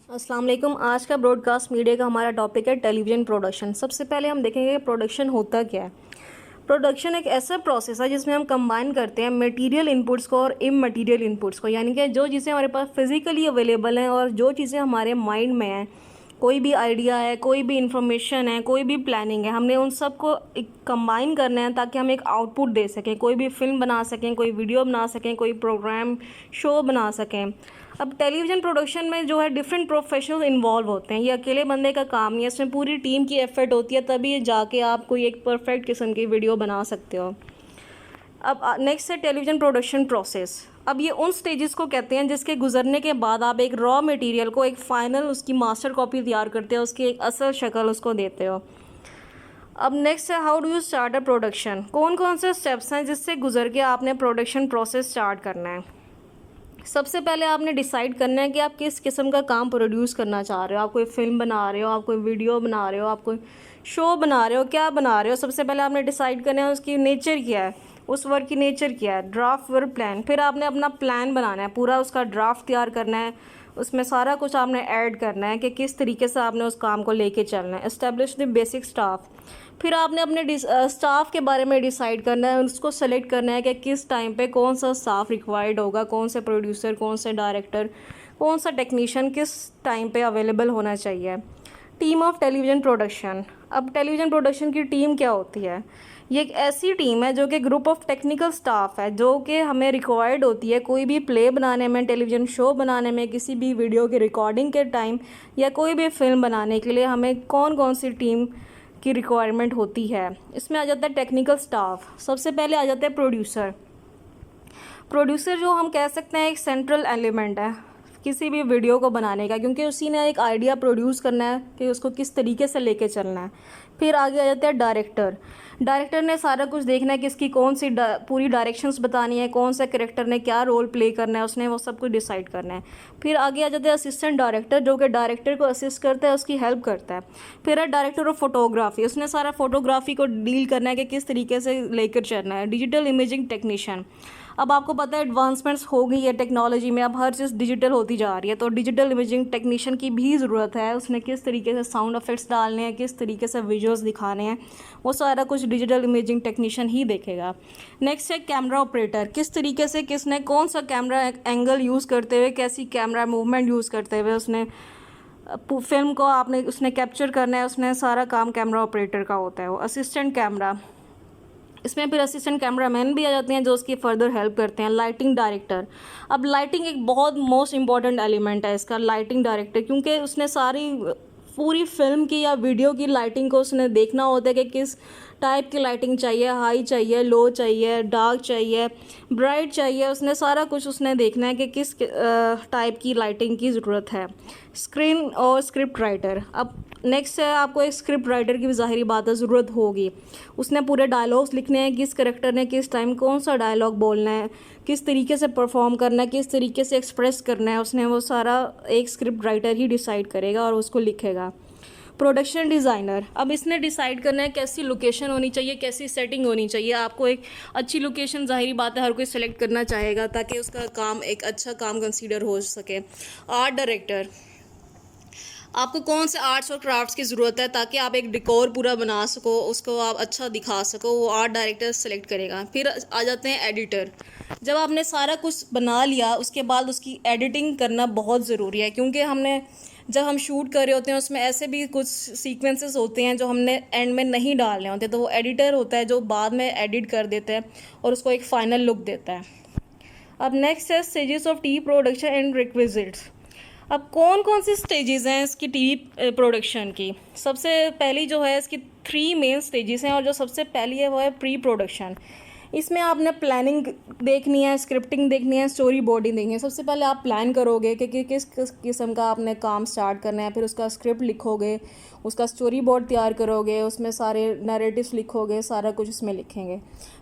अस्सलाम वालेकुम। आज का ब्रॉडकास्ट मीडिया का हमारा टॉपिक है टेलीविज़न प्रोडक्शन। सबसे पहले हम देखेंगे प्रोडक्शन होता क्या है। प्रोडक्शन एक ऐसा प्रोसेस है जिसमें हम कंबाइन करते हैं मटेरियल इनपुट्स को और इमटेरियल इनपुट्स को, यानी कि जो चीज़ें हमारे पास फिज़िकली अवेलेबल हैं और जो चीज़ें हमारे माइंड में हैं, कोई भी आइडिया है, कोई भी इंफॉर्मेशन है, कोई भी प्लानिंग है, हमने उन सब को एक कंबाइन करना है ताकि हम एक आउटपुट दे सकें, कोई भी फिल्म बना सकें, कोई वीडियो बना सकें, कोई प्रोग्राम शो बना सकें। अब टेलीविज़न प्रोडक्शन में जो है डिफरेंट प्रोफेशनल इन्वॉल्व होते हैं। ये अकेले बंदे का काम नहीं है, इसमें पूरी टीम की एफर्ट होती है, तभी जाके आप कोई एक परफेक्ट किस्म की वीडियो बना सकते हो। अब नेक्स्ट है टेलीविज़न प्रोडक्शन प्रोसेस। अब ये उन स्टेजेस को कहते हैं जिसके गुजरने के बाद आप एक रॉ मटेरियल को एक फ़ाइनल उसकी मास्टर कॉपी तैयार करते हो, उसकी एक असल शक्ल उसको देते हो। अब नेक्स्ट है how do you start a production. कौन कौन से स्टेप्स हैं जिससे गुजर के आपने प्रोडक्शन प्रोसेस स्टार्ट करना है। सबसे पहले आपने डिसाइड करना है कि आप किस किस्म का काम प्रोड्यूस करना चाह रहे हो। आप कोई फिल्म बना रहे हो, आप कोई वीडियो बना रहे हो, आप कोई शो बना रहे हो, क्या बना रहे हो। सबसे पहले आपने डिसाइड करना है उसकी नेचर क्या है, उस वर्क की नेचर क्या है, ड्राफ्ट वर्क प्लान। फिर आपने अपना प्लान बनाना है, पूरा उसका ड्राफ्ट तैयार करना है, उसमें सारा कुछ आपने ऐड करना है कि किस तरीके से आपने उस काम को लेके चलना है। Establish the basic staff. फिर आपने अपने स्टाफ के बारे में डिसाइड करना है, उसको सेलेक्ट करना है कि किस टाइम पे कौन सा स्टाफ रिक्वायर्ड होगा, कौन से प्रोड्यूसर, कौन से डायरेक्टर, कौन सा टेक्नीशियन किस टाइम पे अवेलेबल होना चाहिए। Team of television production. अब टेलीविज़न प्रोडक्शन की टीम क्या होती है। ये एक ऐसी टीम है जो कि ग्रुप ऑफ टेक्निकल स्टाफ है जो कि हमें रिक्वायर्ड होती है कोई भी प्ले बनाने में, टेलीविज़न शो बनाने में, किसी भी वीडियो की रिकॉर्डिंग के टाइम या कोई भी फिल्म बनाने के लिए हमें कौन कौन सी टीम की रिक्वायरमेंट होती है। इसमें आ जाता है टेक्निकल स्टाफ। सबसे पहले आ जाता है प्रोड्यूसर। प्रोड्यूसर जो हम कह सकते हैं एक सेंट्रल एलिमेंट है किसी भी वीडियो को बनाने का, क्योंकि उसी ने एक आइडिया प्रोड्यूस करना है कि उसको किस तरीके से लेके चलना है। फिर आगे आ जाता है डायरेक्टर। डायरेक्टर ने सारा कुछ देखना है कि इसकी कौन सी पूरी डायरेक्शंस बतानी है, कौन सा कैरेक्टर ने क्या रोल प्ले करना है, उसने वो सब कुछ डिसाइड करना है। फिर आगे आ जाता है असिस्टेंट डायरेक्टर जो कि डायरेक्टर को असिस्ट करता है, उसकी हेल्प करता है। फिर है डायरेक्टर ऑफ फोटोग्राफी, उसने सारा फोटोग्राफी को डील करना है कि किस तरीके से लेकर चलना है। Digital imaging technician. अब आपको पता है एडवांसमेंट्स हो गई है टेक्नोलॉजी में, अब हर चीज़ डिजिटल होती जा रही है, तो डिजिटल इमेजिंग टेक्नीशियन की भी ज़रूरत है। उसने किस तरीके से साउंड इफेक्ट्स डालने हैं, किस तरीके से विजुअल्स दिखाने हैं, वो सारा कुछ डिजिटल इमेजिंग टेक्नीशियन ही देखेगा। नेक्स्ट है कैमरा ऑपरेटर। किस तरीके से किसने कौन सा कैमरा एंगल यूज़ करते हुए, कैसी कैमरा मूवमेंट यूज़ करते हुए उसने फिल्म को आपने उसने कैप्चर करना है, उसने सारा काम कैमरा ऑपरेटर का होता है। वो असिस्टेंट कैमरा, इसमें फिर असिस्टेंट कैमरामैन भी आ जाते हैं जो उसकी फर्दर हेल्प करते हैं। Lighting director. अब लाइटिंग एक बहुत मोस्ट इंपॉर्टेंट एलिमेंट है इसका, लाइटिंग डायरेक्टर, क्योंकि उसने सारी पूरी फिल्म की या वीडियो की लाइटिंग को उसने देखना होता है कि किस टाइप की लाइटिंग चाहिए, हाई चाहिए, लो चाहिए, डार्क चाहिए, ब्राइट चाहिए। उसने सारा कुछ उसने देखना है कि किस टाइप की लाइटिंग की ज़रूरत है। स्क्रीन और स्क्रिप्ट राइटर। अब नेक्स्ट है आपको एक स्क्रिप्ट राइटर की भी ज़ाहिरी बात है ज़रूरत होगी। उसने पूरे डायलॉग्स लिखने हैं, किस करेक्टर ने किस टाइम कौन सा डायलॉग बोलना है, किस तरीके से परफॉर्म करना है, किस तरीके से एक्सप्रेस करना है, उसने वो सारा एक स्क्रिप्ट राइटर ही डिसाइड करेगा और उसको लिखेगा। Production designer. अब इसने डिसाइड करना है कैसी लोकेशन होनी चाहिए, कैसी सेटिंग होनी चाहिए। आपको एक अच्छी लोकेशन ज़ाहिरी बात है हर कोई सेलेक्ट करना चाहेगा ताकि उसका काम एक अच्छा काम कंसीडर हो सके। Art director. आपको कौन से आर्ट्स और क्राफ्ट्स की ज़रूरत है ताकि आप एक डेकोर पूरा बना सको, उसको आप अच्छा दिखा सको, वो आर्ट डायरेक्टर सेलेक्ट करेगा। फिर आ जाते हैं एडिटर। जब आपने सारा कुछ बना लिया उसके बाद उसकी एडिटिंग करना बहुत ज़रूरी है, क्योंकि जब हम शूट कर रहे होते हैं उसमें ऐसे भी कुछ सीक्वेंसेस होते हैं जो हमने एंड में नहीं डालने होते, तो वो एडिटर होता है जो बाद में एडिट कर देता है और उसको एक फ़ाइनल लुक देता है। अब नेक्स्ट है stages of TV production and requisites. अब कौन कौन सी स्टेजेस हैं इसकी टीवी प्रोडक्शन की। सबसे पहली जो है इसकी 3 मेन स्टेजेस हैं और जो सबसे पहली है वो है प्री प्रोडक्शन। इसमें आपने प्लानिंग देखनी है, स्क्रिप्टिंग देखनी है, स्टोरी बोर्डिंग देखनी है। सबसे पहले आप प्लान करोगे कि किस किस किस्म का आपने काम स्टार्ट करना है, फिर उसका स्क्रिप्ट लिखोगे, उसका स्टोरी बोर्ड तैयार करोगे, उसमें सारे नैरेटिव्स लिखोगे, सारा कुछ उसमें लिखेंगे।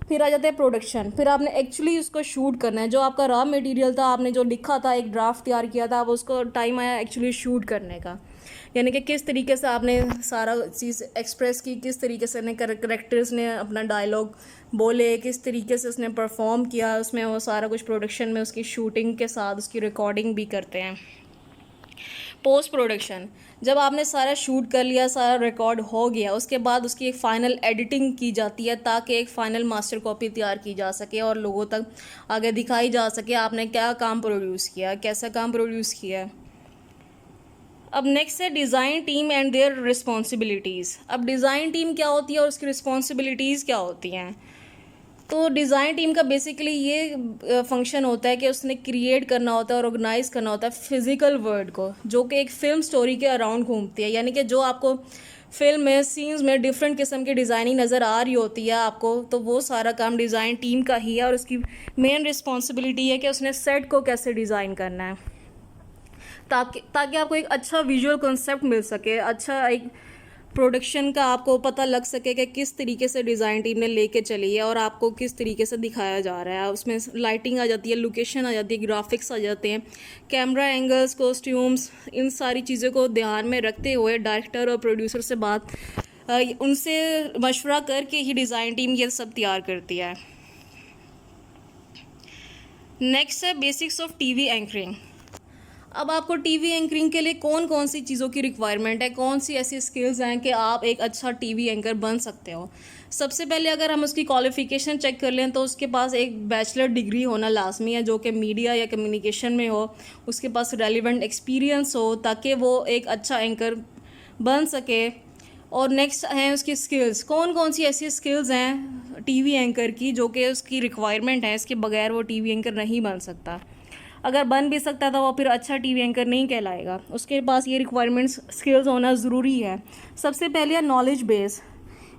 फिर आ जाता है प्रोडक्शन। फिर आपने एक्चुअली उसको शूट करना है, जो आपका रॉ मटेरियल था, आपने जो लिखा था, एक ड्राफ्ट तैयार किया था, अब उसको टाइम आया एक्चुअली शूट करने का, यानी कि किस तरीके से आपने सारा चीज़ एक्सप्रेस की, किस तरीके से करेक्टर्स ने अपना डायलॉग बोले, किस तरीके से उसने परफॉर्म किया, उसमें वो सारा कुछ प्रोडक्शन में उसकी शूटिंग के साथ उसकी रिकॉर्डिंग भी करते हैं। पोस्ट प्रोडक्शन, जब आपने सारा शूट कर लिया, सारा रिकॉर्ड हो गया, उसके बाद उसकी एक फ़ाइनल एडिटिंग की जाती है ताकि एक फ़ाइनल मास्टर कॉपी तैयार की जा सके और लोगों तक आगे दिखाई जा सके आपने क्या काम प्रोड्यूस किया, कैसा काम प्रोड्यूस किया। अब नेक्स्ट है design team and their responsibilities. अब डिज़ाइन टीम क्या होती है और उसकी रिस्पॉन्सिबिलिटीज़ क्या होती हैं। तो डिज़ाइन टीम का बेसिकली ये फंक्शन होता है कि उसने क्रिएट करना होता है और ऑर्गेनाइज करना होता है फिज़िकल वर्ल्ड को, जो कि एक फ़िल्म स्टोरी के अराउंड घूमती है। यानी कि जो आपको फिल्म में सीन्स में डिफरेंट किस्म की डिज़ाइनिंग नज़र आ रही होती है आपको, तो वो सारा काम डिज़ाइन टीम का ही है और उसकी मेन रिस्पॉन्सिबिलिटी है कि उसने सेट को कैसे डिज़ाइन करना है ताकि आपको एक अच्छा विजुअल कॉन्सेप्ट मिल सके, अच्छा एक प्रोडक्शन का आपको पता लग सके कि किस तरीके से डिज़ाइन टीम ने लेके चली है और आपको किस तरीके से दिखाया जा रहा है। उसमें लाइटिंग आ जाती है, लोकेशन आ जाती है, ग्राफिक्स आ जाते हैं, कैमरा एंगल्स, कॉस्ट्यूम्स, इन सारी चीज़ों को ध्यान में रखते हुए डायरेक्टर और प्रोड्यूसर से उनसे मशवरा करके ही डिज़ाइन टीम ये सब तैयार करती है। नेक्स्ट है बेसिक्स ऑफ टीवी एंकरिंग। अब आपको टीवी एंकरिंग के लिए कौन कौन सी चीज़ों की रिक्वायरमेंट है, कौन सी ऐसी स्किल्स हैं कि आप एक अच्छा टीवी एंकर बन सकते हो। सबसे पहले अगर हम उसकी क्वालिफ़िकेशन चेक कर लें तो उसके पास एक बैचलर डिग्री होना लाजमी है जो कि मीडिया या कम्युनिकेशन में हो, उसके पास रेलिवेंट एक्सपीरियंस हो ताकि वो एक अच्छा एंकर बन सके। और नेक्स्ट हैं उसकी स्किल्स, कौन कौन सी ऐसी स्किल्स हैं टीवी एंकर की जो कि उसकी रिक्वायरमेंट है, इसके बगैर वो टीवी एंकर नहीं बन सकता। अगर बन भी सकता था वो फिर अच्छा टीवी एंकर नहीं कहलाएगा। उसके पास ये रिक्वायरमेंट्स स्किल्स होना ज़रूरी है। सबसे पहले है नॉलेज बेस।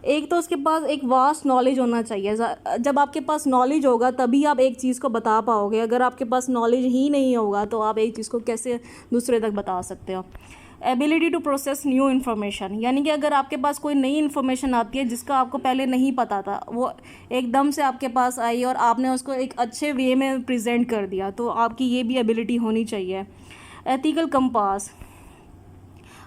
एक तो उसके पास एक वास्ट नॉलेज होना चाहिए। जब आपके पास नॉलेज होगा तभी आप एक चीज़ को बता पाओगे। अगर आपके पास नॉलेज ही नहीं होगा तो आप एक चीज़ को कैसे दूसरे तक बता सकते हो। Ability to process new information, यानी कि अगर आपके पास कोई नई इन्फॉर्मेशन आती है जिसका आपको पहले नहीं पता था, वो एकदम से आपके पास आई और आपने उसको एक अच्छे वे में प्रेजेंट कर दिया, तो आपकी ये भी एबिलिटी होनी चाहिए। Ethical compass.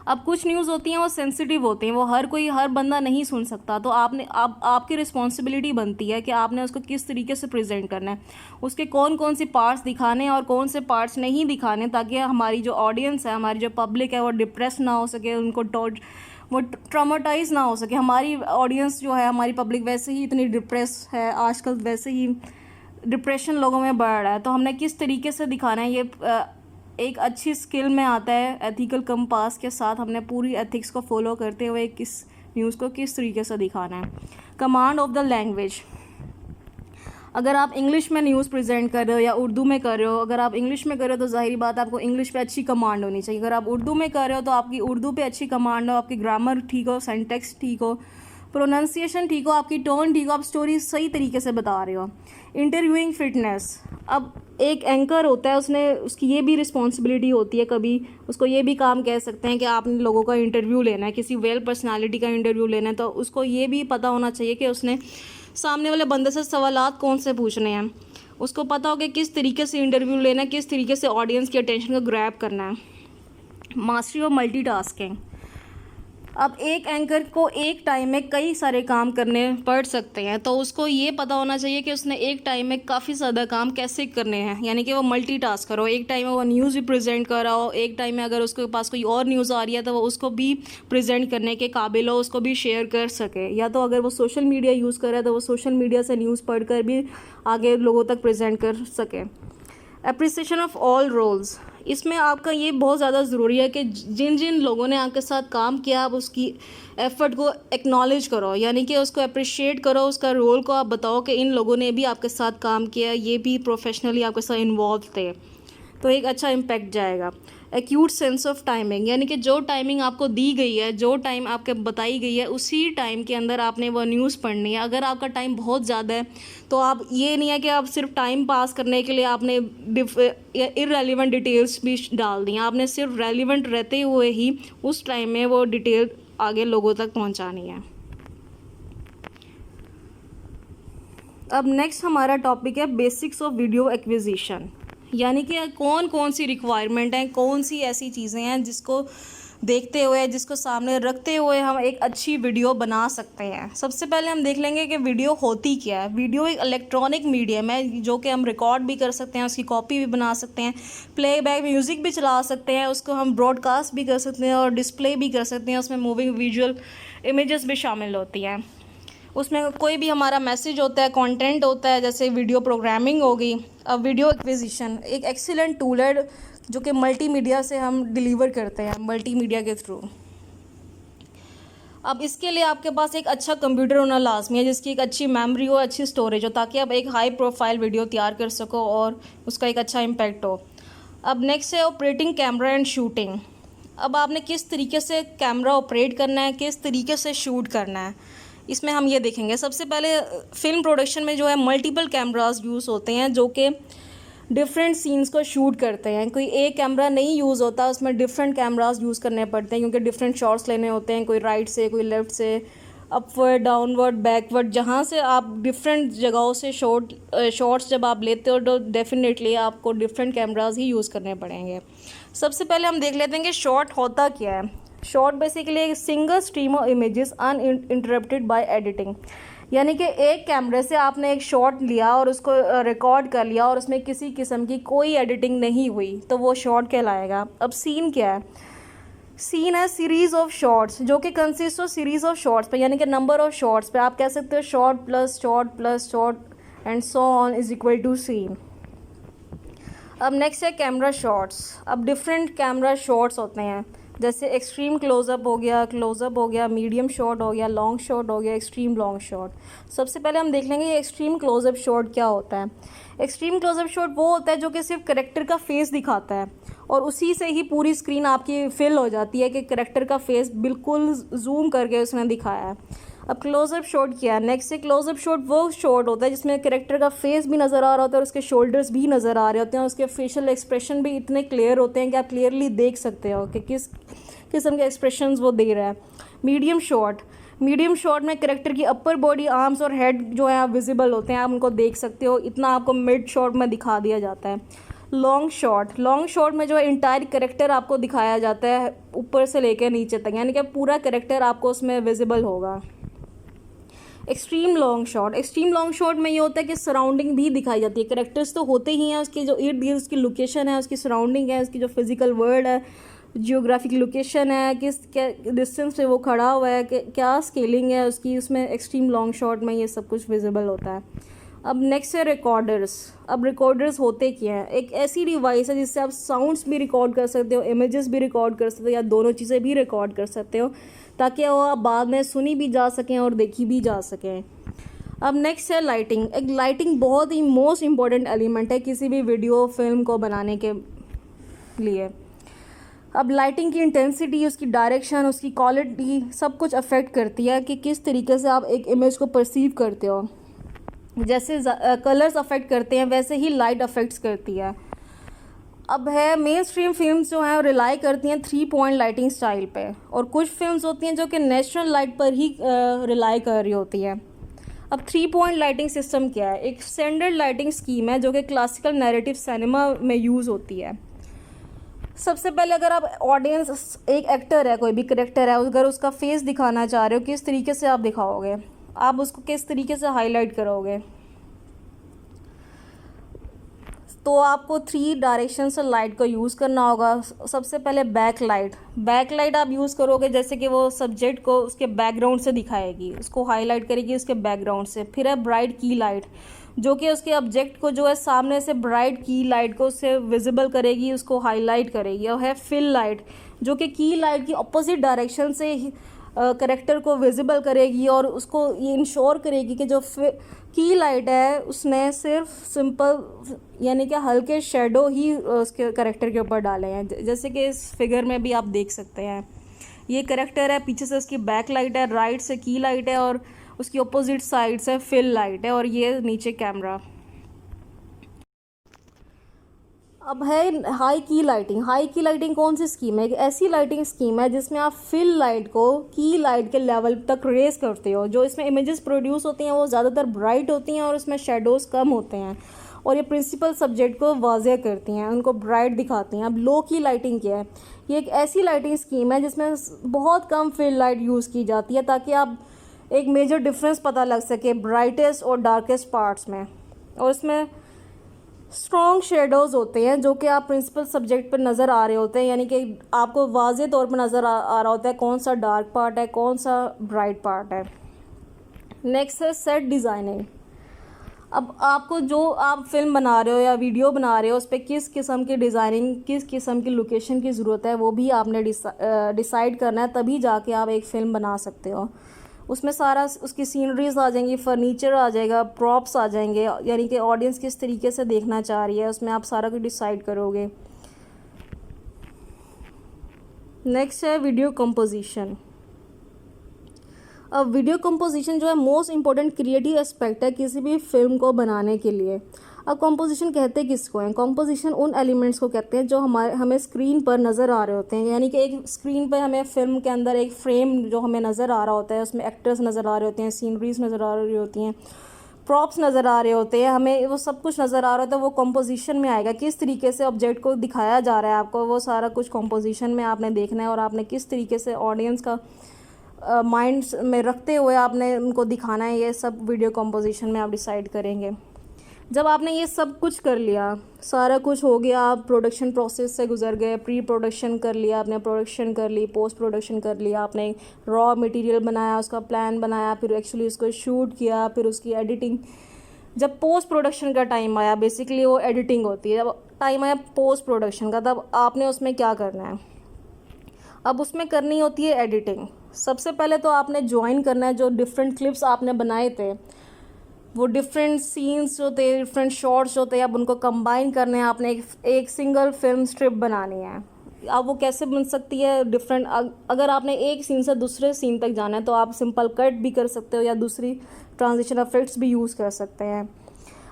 अब कुछ न्यूज़ होती हैं वो सेंसिटिव होती हैं, वो हर बंदा नहीं सुन सकता, तो आपकी रिस्पॉन्सिबिलिटी बनती है कि आपने उसको किस तरीके से प्रेजेंट करना है, उसके कौन कौन से पार्ट्स दिखाने हैं और कौन से पार्ट्स नहीं दिखाने, ताकि हमारी जो ऑडियंस है, हमारी जो पब्लिक है वो डिप्रेस ना हो सके, वो ट्रामाटाइज ना हो सके। हमारी ऑडियंस जो है, हमारी पब्लिक वैसे ही इतनी डिप्रेस है आजकल, वैसे ही डिप्रेशन लोगों में बढ़ रहा है, तो हमने किस तरीके से दिखाना है ये एक अच्छी स्किल में आता है। एथिकल कंपास के साथ हमने पूरी एथिक्स को फॉलो करते हुए किस न्यूज़ को किस तरीके से दिखाना है। Command of the language. अगर आप इंग्लिश में न्यूज़ प्रेजेंट कर रहे हो या उर्दू में कर रहे हो, अगर आप इंग्लिश में कर रहे हो तो ज़ाहिर बात आपको इंग्लिश पे अच्छी कमांड होनी चाहिए। अगर आप उर्दू में कर रहे हो तो आपकी उर्दू पे अच्छी कमांड हो, आपकी ग्रामर ठीक हो, सेंटेक्स ठीक हो, प्रोनाउंसिएशन ठीक हो, आपकी टोन ठीक हो, आप स्टोरी सही तरीके से बता रहे हो। Interviewing fitness. अब एक एंकर होता है, उसकी ये भी रिस्पॉन्सिबिलिटी होती है, कभी उसको ये भी काम कह सकते हैं कि आपने लोगों का इंटरव्यू लेना है, किसी वेल पर्सनालिटी का इंटरव्यू लेना है, तो उसको ये भी पता होना चाहिए कि उसने सामने वाले बंदे से सवालात कौन से पूछने हैं, उसको पता हो कि किस तरीके से इंटरव्यू लेना है, किस तरीके से ऑडियंस की अटेंशन को ग्रैब करना है। Mastery of multitasking. अब एक एंकर को एक टाइम में कई सारे काम करने पड़ सकते हैं, तो उसको ये पता होना चाहिए कि उसने एक टाइम में काफ़ी ज़्यादा काम कैसे करने हैं, यानी कि वो मल्टीटास्क करो। एक टाइम में वो न्यूज़ भी प्रेजेंट कर रहा हो, एक टाइम में अगर उसके पास कोई और न्यूज़ आ रही है तो वो उसको भी प्रेजेंट करने के काबिल हो, उसको भी शेयर कर सके। या तो अगर वो सोशल मीडिया यूज़ कर रहा है तो वो सोशल मीडिया से न्यूज़ पढ़कर भी आगे लोगों तक प्रेजेंट कर सके। Appreciation of all roles. इसमें आपका ये बहुत ज़्यादा ज़रूरी है कि जिन जिन लोगों ने आपके साथ काम किया आप उसकी एफ़र्ट को एक्नॉलेज करो, यानी कि उसको अप्रिशिएट करो, उसका रोल को आप बताओ कि इन लोगों ने भी आपके साथ काम किया, ये भी प्रोफेशनली आपके साथ इन्वॉल्व थे, तो एक अच्छा इम्पैक्ट जाएगा। एक्यूट सेंस ऑफ टाइमिंग, यानी कि जो टाइमिंग आपको दी गई है, जो टाइम आपके बताई गई है, उसी टाइम के अंदर आपने वो न्यूज़ पढ़नी है। अगर आपका टाइम बहुत ज़्यादा है तो आप ये नहीं है कि आप सिर्फ टाइम पास करने के लिए आपने इररेलेवेंट डिटेल्स भी डाल दी, आपने सिर्फ रेलिवेंट रहते हुए ही उस टाइम में वो डिटेल आगे लोगों तक पहुंचानी है। अब नेक्स्ट हमारा टॉपिक है बेसिक्स ऑफ वीडियो एक्विजिशन, यानी कि कौन कौन सी रिक्वायरमेंट हैं, कौन सी ऐसी चीज़ें हैं जिसको देखते हुए, जिसको सामने रखते हुए हम एक अच्छी वीडियो बना सकते हैं। सबसे पहले हम देख लेंगे कि वीडियो होती क्या है। वीडियो एक इलेक्ट्रॉनिक मीडियम है जो कि हम रिकॉर्ड भी कर सकते हैं, उसकी कॉपी भी बना सकते हैं, प्लेबैक म्यूज़िक भी चला सकते हैं, उसको हम ब्रॉडकास्ट भी कर सकते हैं और डिस्प्ले भी कर सकते हैं। उसमें मूविंग विजुअल इमेजेस भी शामिल होती हैं। उसमें कोई भी हमारा मैसेज होता है, कंटेंट होता है, जैसे वीडियो प्रोग्रामिंग हो गई। अब वीडियो एक्विजिशन एक एक्सीलेंट टूल है जो कि मल्टीमीडिया से हम डिलीवर करते हैं मल्टीमीडिया के थ्रू। अब इसके लिए आपके पास एक अच्छा कंप्यूटर होना लाजमी है जिसकी एक अच्छी मेमोरी हो, अच्छी स्टोरेज हो, ताकि आप एक हाई प्रोफाइल वीडियो तैयार कर सको और उसका एक अच्छा इम्पैक्ट हो। अब नेक्स्ट है ऑपरेटिंग कैमरा एंड शूटिंग। अब आपने किस तरीके से कैमरा ऑपरेट करना है, किस तरीके से शूट करना है, इसमें हम ये देखेंगे। सबसे पहले फिल्म प्रोडक्शन में जो है मल्टीपल कैमरास यूज़ होते हैं जो कि डिफरेंट सीन्स को शूट करते हैं। कोई एक कैमरा नहीं यूज़ होता, उसमें डिफरेंट कैमरास यूज़ करने पड़ते हैं क्योंकि डिफरेंट शॉट्स लेने होते हैं, कोई राइट से, कोई लेफ़्ट से, अपवर्ड, डाउनवर्ड, बैकवर्ड, जहाँ से आप डिफरेंट जगहों से शॉट्स जब आप लेते हो तो डेफिनेटली आपको डिफरेंट कैमरास ही यूज़ करने पड़ेंगे। सबसे पहले हम देख लेते हैं कि शॉट होता क्या है। शॉट बेसिकली एक single stream of images uninterrupted by editing, यानी कि एक कैमरे से आपने एक शॉट लिया और उसको रिकॉर्ड कर लिया और उसमें किसी किस्म की कोई एडिटिंग नहीं हुई तो वो शॉट कहलाएगा। अब सीन क्या है? सीन है सीरीज़ ऑफ शॉट्स जो कि consist of series of shots पे, यानी कि नंबर ऑफ शॉट्स पे। आप कह सकते हो shot plus shot plus shot and so on is equal to scene. अब नेक्स्ट है कैमरा शॉट्स। अब डिफरेंट कैमरा शॉट्स होते हैं, जैसे एक्सट्रीम क्लोज़अप हो गया, मीडियम शॉट हो गया, लॉन्ग शॉट हो गया, एक्सट्रीम लॉन्ग शॉट। सबसे पहले हम देख लेंगे ये एक्सट्रीम क्लोज़अप शॉट क्या होता है। एक्सट्रीम क्लोज़अप शॉट वो होता है जो कि सिर्फ करेक्टर का फेस दिखाता है और उसी से ही पूरी स्क्रीन आपकी फिल हो जाती है कि करेक्टर का फेस बिल्कुल जूम करके उसने दिखाया है। अब क्लोज़अप शॉट क्या है? नेक्स्ट से क्लोज़अप शॉट वो शॉट होता है जिसमें करेक्टर का फेस भी नज़र आ रहा होता है और उसके शोल्डर्स भी नज़र आ रहे होते हैं और उसके फेशियल एक्सप्रेशन भी इतने क्लियर होते हैं कि आप क्लियरली देख सकते हो कि किस किस्म के एक्सप्रेशंस वो दे रहा है। मीडियम शॉट में करेक्टर की अपर बॉडी, आर्म्स और हेड जो है विजिबल होते हैं, आप उनको देख सकते हो, इतना आपको मिड शॉट में दिखा दिया जाता है। लॉन्ग शॉट में जो है इंटायर करेक्टर आपको दिखाया जाता है ऊपर से लेकर नीचे तक, यानी कि पूरा करेक्टर आपको उसमें विजिबल होगा। एक्सट्रीम लॉन्ग शॉट में ये होता है कि सराउंडिंग भी दिखाई जाती है। करेक्टर्स तो होते ही हैं, उसके जो इर्द गिर्द उसकी लोकेशन है, उसकी सराउंडिंग है, उसकी जो फिजिकल वर्ल्ड है, जियोग्राफिक लोकेशन है, किस क्या डिस्टेंस पे वो खड़ा हुआ है, क्या स्केलिंग है उसकी, उसमें एक्सट्रीम लॉन्ग शॉट में ये सब कुछ विजिबल होता है। अब नेक्स्ट है रिकॉर्डर्स। अब रिकॉर्डर्स होते क्या हैं? एक ऐसी डिवाइस है जिससे आप साउंड्स भी रिकॉर्ड कर सकते हो, इमेजेस भी रिकॉर्ड कर सकते हो, या दोनों चीज़ें भी रिकॉर्ड कर सकते हो ताकि वो आप बाद में सुनी भी जा सकें और देखी भी जा सकें। अब नेक्स्ट है लाइटिंग। एक लाइटिंग बहुत ही मोस्ट इम्पॉर्टेंट एलिमेंट है किसी भी वीडियो फिल्म को बनाने के लिए। अब लाइटिंग की इंटेंसिटी, उसकी डायरेक्शन, उसकी क्वालिटी सब कुछ अफेक्ट करती है कि किस तरीके से आप एक इमेज को परसीव करते हो। जैसे कलर्स अफेक्ट करते हैं वैसे ही लाइट अफेक्ट्स करती है। अब है मेन स्ट्रीम फिल्म्स जो हैं रिलाई करती हैं 3 पॉइंट लाइटिंग स्टाइल पे, और कुछ फिल्म्स होती हैं जो कि नेचुरल लाइट पर ही रिलाई कर रही होती हैं। अब 3 पॉइंट लाइटिंग सिस्टम क्या है? एक स्टैंडर्ड लाइटिंग स्कीम है जो कि क्लासिकल नैरेटिव सिनेमा में यूज़ होती है। सबसे पहले अगर आप ऑडियंस, एक एक्टर है, कोई भी करेक्टर है, अगर उसका फेस दिखाना चाह रहे हो, किस तरीके से आप दिखाओगे? आप उसको किस तरीके से हाईलाइट करोगे? तो आपको 3 डायरेक्शन से लाइट को यूज़ करना होगा। सबसे पहले बैक लाइट आप यूज़ करोगे, जैसे कि वो सब्जेक्ट को उसके बैकग्राउंड से दिखाएगी, उसको हाईलाइट करेगी उसके बैकग्राउंड से। फिर है ब्राइट की लाइट जो कि उसके ऑब्जेक्ट को जो है सामने से ब्राइट की लाइट को उससे विजिबल करेगी, उसको हाईलाइट करेगी। और है फिल लाइट जो कि की लाइट की अपोजिट डायरेक्शन से करेक्टर को विजिबल करेगी और उसको ये इंश्योर करेगी कि जो की लाइट है उसने सिर्फ सिंपल यानी कि हल्के शेडो ही उसके करेक्टर के ऊपर डाले हैं। जैसे कि इस फिगर में भी आप देख सकते हैं, ये करेक्टर है, पीछे से उसकी बैक लाइट है, राइट से की लाइट है और उसकी अपोजिट साइड से फिल लाइट है, और ये नीचे कैमरा। अब है हाई की लाइटिंग कौन सी स्कीम है? एक ऐसी लाइटिंग स्कीम है जिसमें आप फिल लाइट को की लाइट के लेवल तक रेस करते हो। जो इसमें इमेजेस प्रोड्यूस होती हैं वो ज़्यादातर ब्राइट होती हैं और उसमें शेडोज़ कम होते हैं, और ये प्रिंसिपल सब्जेक्ट को वाज़ेह करती हैं, उनको ब्राइट दिखाती हैं। अब लो की लाइटिंग क्या है? ये एक ऐसी लाइटिंग स्कीम है जिसमें बहुत कम फील्ड लाइट यूज़ की जाती है ताकि आप एक मेजर डिफरेंस पता लग सके ब्राइटेस्ट और डार्केस्ट पार्ट्स में। और इसमें स्ट्रॉन्ग शेडोज़ होते हैं जो कि आप प्रिंसिपल सब्जेक्ट पर नज़र आ रहे होते हैं, यानी कि आपको वाज़ेह तौर पर नज़र आ रहा होता है कौन सा डार्क पार्ट है, कौन सा ब्राइट पार्ट है। नेक्स्ट है सेट डिज़ाइनिंग। अब आपको जो आप फिल्म बना रहे हो या वीडियो बना रहे हो उस पर किस किस्म की डिज़ाइनिंग, किस किस्म की लोकेशन की ज़रूरत है, वो भी आपने डिसाइड करना है, तभी जाके आप एक फ़िल्म बना सकते हो। उसमें सारा उसकी सीनरीज आ जाएंगी, फर्नीचर आ जाएगा, प्रॉप्स आ जाएंगे, यानी कि ऑडियंस किस तरीके से देखना चाह रही है, उसमें आप सारा कुछ डिसाइड करोगे। नेक्स्ट है वीडियो कंपोजिशन। अब वीडियो कंपोजिशन जो है मोस्ट इम्पॉर्टेंट क्रिएटिव एस्पेक्ट है किसी भी फिल्म को बनाने के लिए। अब कंपोजिशन कहते किसको हैं? कंपोजिशन उन एलिमेंट्स को कहते हैं जो हमें स्क्रीन पर नज़र आ रहे होते हैं, यानी कि एक स्क्रीन पर हमें फिल्म के अंदर एक फ्रेम जो हमें नज़र आ रहा होता है, उसमें एक्टर्स नज़र आ रहे होते हैं, सीनरीज नज़र आ रही होती हैं, प्रॉप्स नज़र आ रहे होते हैं, हमें वो सब कुछ नज़र आ रहा होता है, वो कंपोजिशन में आएगा। किस तरीके से ऑब्जेक्ट को दिखाया जा रहा है आपको, वो सारा कुछ कंपोजिशन में आपने देखना है और आपने किस तरीके से ऑडियंस का माइंड में रखते हुए आपने उनको दिखाना है, ये सब वीडियो कंपोजिशन में आप डिसाइड करेंगे। जब आपने ये सब कुछ कर लिया, सारा कुछ हो गया, आप प्रोडक्शन प्रोसेस से गुजर गए, प्री प्रोडक्शन कर लिया आपने, प्रोडक्शन कर ली, पोस्ट प्रोडक्शन कर लिया आपने, रॉ मटेरियल बनाया, उसका प्लान बनाया, फिर एक्चुअली उसको शूट किया, फिर उसकी एडिटिंग। जब पोस्ट प्रोडक्शन का टाइम आया, बेसिकली वो एडिटिंग होती है, जब टाइम आया पोस्ट प्रोडक्शन का, तब आपने उसमें क्या करना है? अब उसमें करनी होती है एडिटिंग। सबसे पहले तो आपने ज्वाइन करना है जो डिफरेंट क्लिप्स आपने बनाए थे, वो डिफरेंट सीन्स जो थे, डिफरेंट शॉट्स जो थे, अब उनको कंबाइन करने हैं, आपने एक सिंगल फिल्म स्ट्रिप बनानी है। अब वो कैसे बन सकती है? डिफरेंट, अगर आपने एक सीन से दूसरे सीन तक जाना है तो आप सिंपल कट भी कर सकते हो या दूसरी ट्रांजिशन इफेक्ट्स भी यूज़ कर सकते हैं।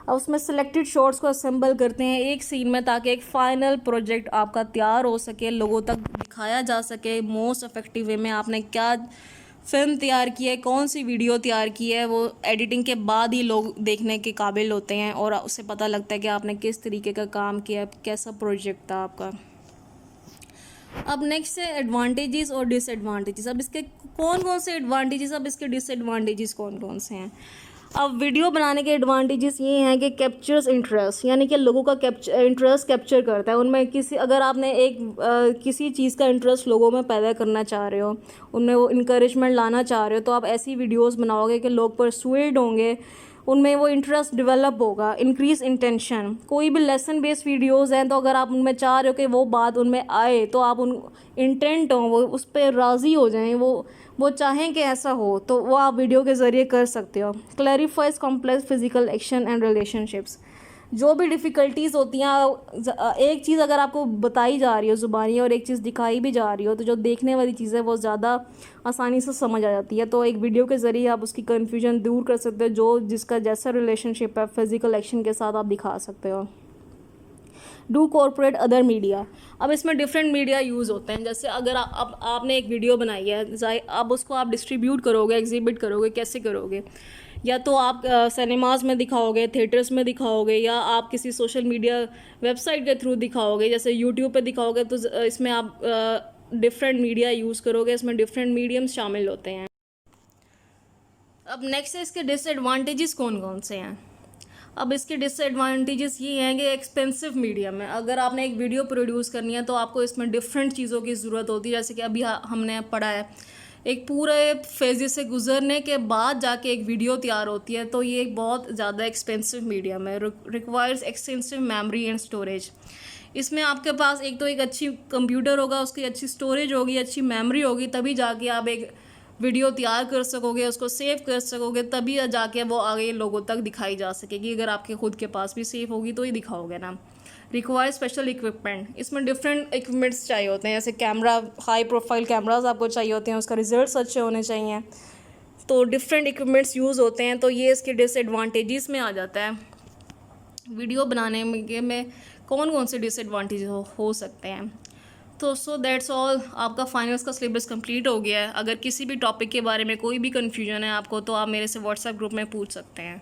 अब उसमें सिलेक्टेड शॉट्स को असेंबल करते हैं एक सीन में ताकि एक फ़ाइनल प्रोजेक्ट आपका तैयार हो सके, लोगों तक दिखाया जा सके मोस्ट इफेक्टिव वे में आपने क्या फिल्म तैयार की है, कौन सी वीडियो तैयार की है। वो एडिटिंग के बाद ही लोग देखने के काबिल होते हैं और उससे पता लगता है कि आपने किस तरीके का काम किया, कैसा प्रोजेक्ट था आपका। अब नेक्स्ट है एडवांटेजेस और डिसएडवांटेजेस। अब इसके कौन कौन से एडवांटेजेस, अब इसके डिसएडवांटेजेस कौन कौन से हैं? अब वीडियो बनाने के एडवांटेजेस ये हैं कि कैप्चर्स इंटरेस्ट, यानी कि लोगों का इंटरेस्ट कैप्चर करता है उनमें। अगर आपने किसी चीज़ का इंटरेस्ट लोगों में पैदा करना चाह रहे हो, उनमें वो इंकरेजमेंट लाना चाह रहे हो, तो आप ऐसी वीडियोस बनाओगे कि लोग परसुएड होंगे, उनमें वो इंटरेस्ट डेवलप होगा। इंक्रीज इंटेंशन, कोई भी लेसन बेस्ड वीडियोस हैं तो अगर आप उनमें चाह रहे हो कि वो बात उनमें आए तो आप उन इंटेंट हो, वो उस पर राज़ी हो जाएं, वो चाहें कि ऐसा हो, तो वो आप वीडियो के ज़रिए कर सकते हो। Clarifies complex physical action and relationships, जो भी डिफ़िकल्टीज़ होती हैं, एक चीज़ अगर आपको बताई जा रही हो ज़ुबानी और एक चीज़ दिखाई भी जा रही हो, तो जो देखने वाली चीज़ है वो ज़्यादा आसानी से समझ आ जाती है। तो एक वीडियो के ज़रिए आप उसकी कन्फ्यूजन दूर कर सकते हो, जिसका जैसा रिलेशनशिप है फिज़िकल एक्शन के साथ आप दिखा सकते हो। डू कॉर्पोरेट अदर मीडिया, अब इसमें डिफरेंट मीडिया यूज़ होते हैं। जैसे अगर आपने एक वीडियो बनाई है, अब उसको आप डिस्ट्रीब्यूट करोगे, एग्जिबिट करोगे, कैसे करोगे? या तो आप सिनेमाज़ में दिखाओगे, थिएटर्स में दिखाओगे, या आप किसी सोशल मीडिया वेबसाइट के थ्रू दिखाओगे, जैसे यूट्यूब पे दिखाओगे, तो इसमें आप डिफरेंट मीडिया यूज़ करोगे, इसमें डिफरेंट मीडियम्स शामिल होते हैं। अब नेक्स्ट है इसके डिसएडवांटेजेस कौन कौन से हैं। अब इसके डिसएडवांटेजेस ये हैं कि एक्सपेंसिव मीडियम है। अगर आपने एक वीडियो प्रोड्यूस करनी है तो आपको इसमें डिफरेंट चीज़ों की ज़रूरत होती है, जैसे कि अभी हमने पढ़ा है, एक पूरे फेजेस से गुजरने के बाद जाके एक वीडियो तैयार होती है, तो ये एक बहुत ज़्यादा एक्सपेंसिव मीडियम है। Requires extensive memory and storage, इसमें आपके पास एक तो एक अच्छी कंप्यूटर होगा, उसकी अच्छी स्टोरेज होगी, अच्छी मेमोरी होगी, तभी जाके आप एक वीडियो तैयार कर सकोगे, उसको सेव कर सकोगे, तभी जाके वो आगे लोगों तक दिखाई जा सकेगी। अगर आपके खुद के पास भी सेव होगी तो ही दिखाओगे ना। रिक्वायर स्पेशल इक्विपमेंट, इसमें डिफरेंट इक्विपमेंट्स चाहिए होते हैं, जैसे कैमरा, हाई प्रोफाइल कैमराज आपको चाहिए होते हैं, उसका रिजल्ट्स अच्छे होने चाहिए, तो डिफरेंट इक्विपमेंट्स यूज़ होते हैं। तो ये इसके डिसएडवांटेजेस में आ जाता है। वीडियो बनाने में कौन कौन से डिसएडवांटेज हो सकते हैं। तो सो दैट्स ऑल, आपका फाइनल्स का सिलेबस कंप्लीट हो गया है। अगर किसी भी टॉपिक के बारे में कोई भी कन्फ्यूजन है आपको, तो आप मेरे से व्हाट्सएप ग्रुप में पूछ सकते हैं।